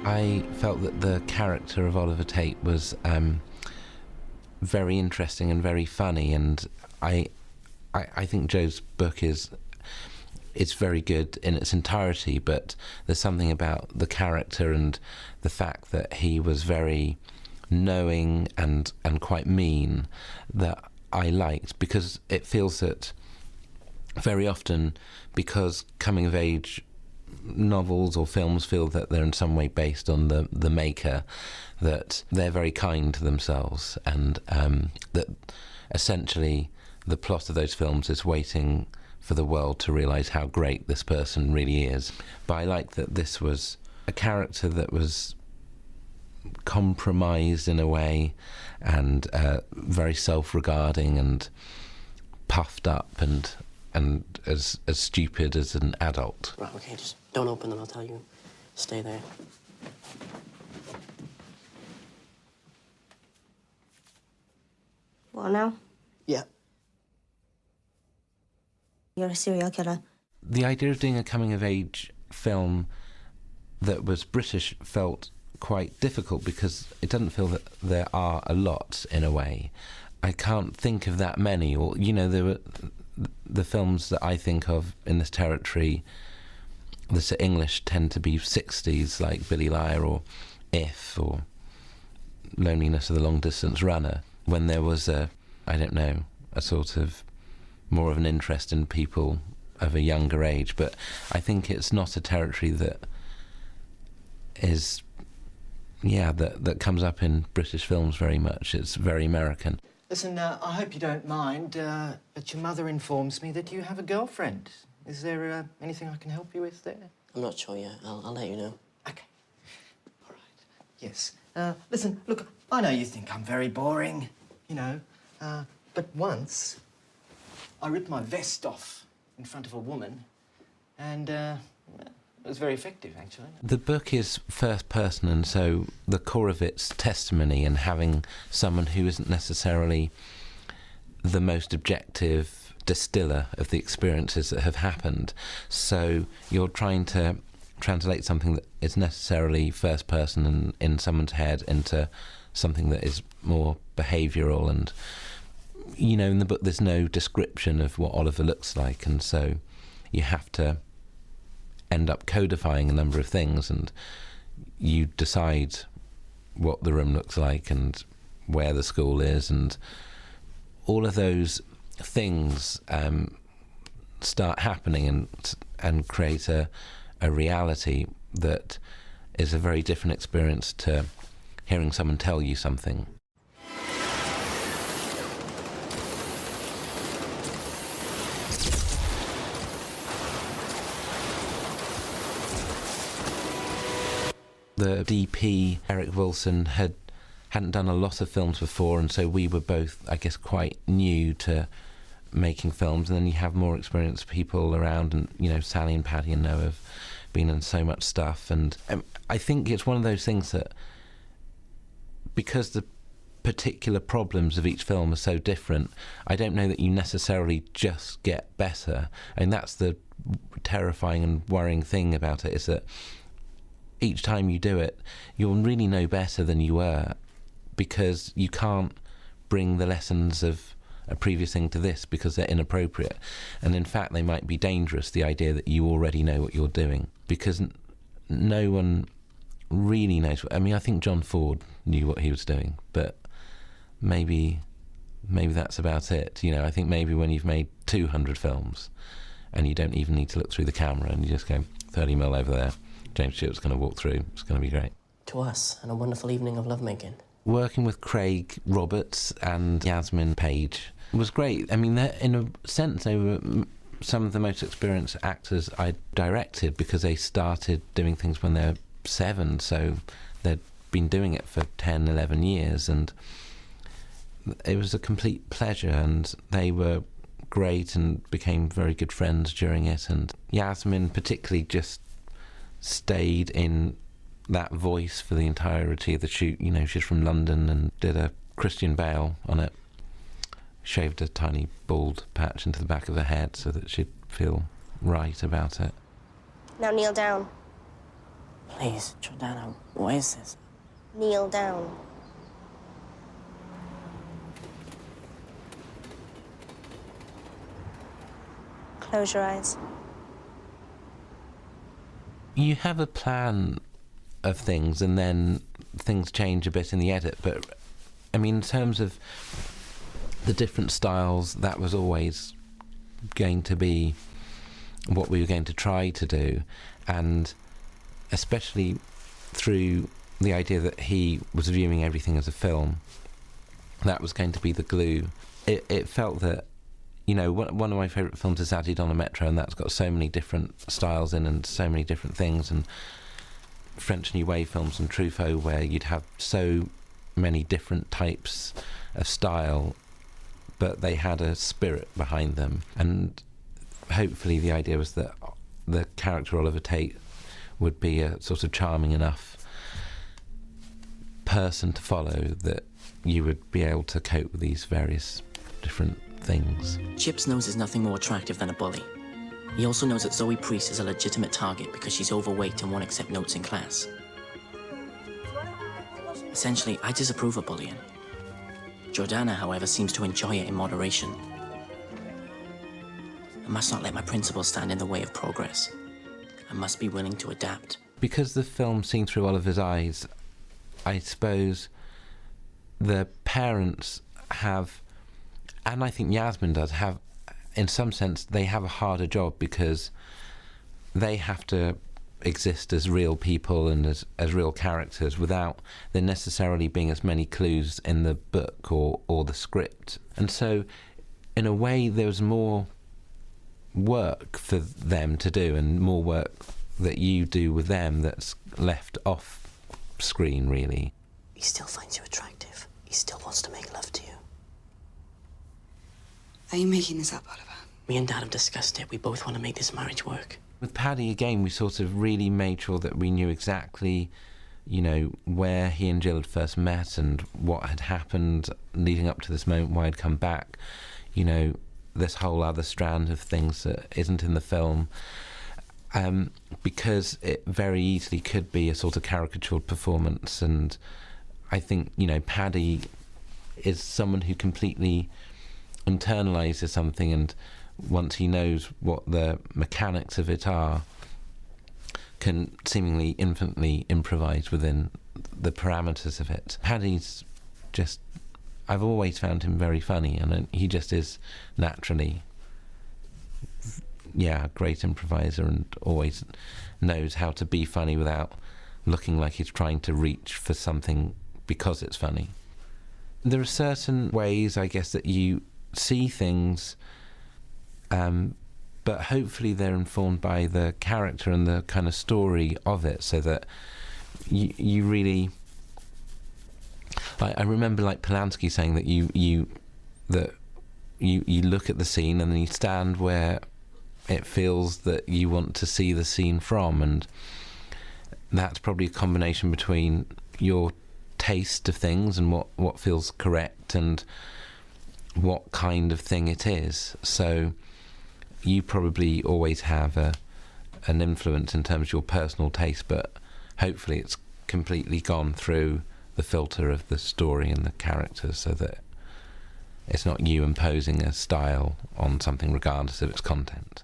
I felt that the character of Oliver Tate was very interesting and very funny, and I think Joe's book is very good in its entirety, but there's something about the character and the fact that he was very knowing and quite mean that I liked, because it feels that very often, because coming of age novels or films feel that they're in some way based on the maker, that they're very kind to themselves, and that essentially the plot of those films is waiting for the world to realise how great this person really is. But I like that this was a character that was compromised in a way, and very self-regarding and puffed up and as stupid as an adult. Right, okay, just don't open them, I'll tell you. Stay there. What now? Yeah. You're a serial killer. The idea of doing a coming-of-age film that was British felt quite difficult, because it doesn't feel that there are a lot, in a way. I can't think of that many, or, you know, there were the films that I think of in this territory that are English tend to be 60s, like Billy Liar or If or Loneliness of the Long Distance Runner, when there was a sort of more of an interest in people of a younger age. But I think it's not a territory that is, that comes up in British films very much. It's very American. Listen, I hope you don't mind, but your mother informs me that you have a girlfriend. Is there anything I can help you with there? I'm not sure yet. I'll let you know. OK. All right. Yes. Listen, look, I know you think I'm very boring, you know, but once I ripped my vest off in front of a woman, and it was very effective, actually. The book is first person, and so the core of it's testimony and having someone who isn't necessarily the most objective distiller of the experiences that have happened. So you're trying to translate something that is necessarily first person and in someone's head into something that is more behavioural. And, you know, in the book there's no description of what Oliver looks like, and so you have to end up codifying a number of things, and you decide what the room looks like and where the school is, and all of those things start happening and create a reality that is a very different experience to hearing someone tell you something. The DP, Eric Wilson, hadn't done a lot of films before, and so we were both, I guess, quite new to making films. And then you have more experienced people around, and, you know, Sally and Paddy and Noah have been in so much stuff. And I think it's one of those things that, because the particular problems of each film are so different, I don't know that you necessarily just get better. And that's the terrifying and worrying thing about it, is that each time you do it, you'll really know better than you were, because you can't bring the lessons of a previous thing to this because they're inappropriate. And in fact, they might be dangerous, the idea that you already know what you're doing, because no one really knows. I mean, I think John Ford knew what he was doing, but maybe that's about it. You know, I think maybe when you've made 200 films and you don't even need to look through the camera and you just go 30mm over there, James Stewart's going to walk through. It's going to be great. To us, and a wonderful evening of lovemaking. Working with Craig Roberts and Yasmin Paige was great. I mean, in a sense, they were some of the most experienced actors I directed, because they started doing things when they were 7, so they'd been doing it for 10, 11 years, and it was a complete pleasure, and they were great and became very good friends during it. And Yasmin particularly just stayed in that voice for the entirety of the shoot. You know, she's from London and did a Christian Bale on it, shaved a tiny bald patch into the back of her head so that she'd feel right about it. Now kneel down. Please, Jordana, what is this? Kneel down. Close your eyes. You have a plan of things and then things change a bit in the edit, but I mean, in terms of the different styles, that was always going to be what we were going to try to do, and especially through the idea that he was viewing everything as a film, that was going to be the glue. It felt that, you know, one of my favourite films is Adidon Metro, and that's got so many different styles in and so many different things, and French New Wave films and Truffaut, where you'd have so many different types of style, but they had a spirit behind them. And hopefully the idea was that the character Oliver Tate would be a sort of charming enough person to follow that you would be able to cope with these various different things. Chips knows there's nothing more attractive than a bully. He also knows that Zoe Priest is a legitimate target because she's overweight and won't accept notes in class. Essentially, I disapprove of bullying. Jordana, however, seems to enjoy it in moderation. I must not let my principles stand in the way of progress. I must be willing to adapt. Because the film's seen through Oliver's eyes, I suppose the parents have, and I think Yasmin does, have, in some sense, they have a harder job because they have to exist as real people and as real characters without there necessarily being as many clues in the book or the script. And so, in a way, there was more work for them to do and more work that you do with them that's left off screen, really. He still finds you attractive. He still wants to make love to you. Are you making this up, Oliver? Me and Dad have discussed it. We both want to make this marriage work. With Paddy, again, we sort of really made sure that we knew exactly, you know, where he and Jill had first met and what had happened leading up to this moment, why he'd come back. You know, this whole other strand of things that isn't in the film, because it very easily could be a sort of caricatured performance. And I think, you know, Paddy is someone who completely internalises something, and once he knows what the mechanics of it are, can seemingly infinitely improvise within the parameters of it. Paddy's just, I've always found him very funny, and he just is naturally, yeah, a great improviser, and always knows how to be funny without looking like he's trying to reach for something because it's funny. There are certain ways, I guess, that you see things, but hopefully they're informed by the character and the kind of story of it, so that you really, I remember like Polanski saying that you look at the scene and then you stand where it feels that you want to see the scene from, and that's probably a combination between your taste of things and what feels correct and what kind of thing it is. So you probably always have an influence in terms of your personal taste, but hopefully it's completely gone through the filter of the story and the characters, so that it's not you imposing a style on something regardless of its content.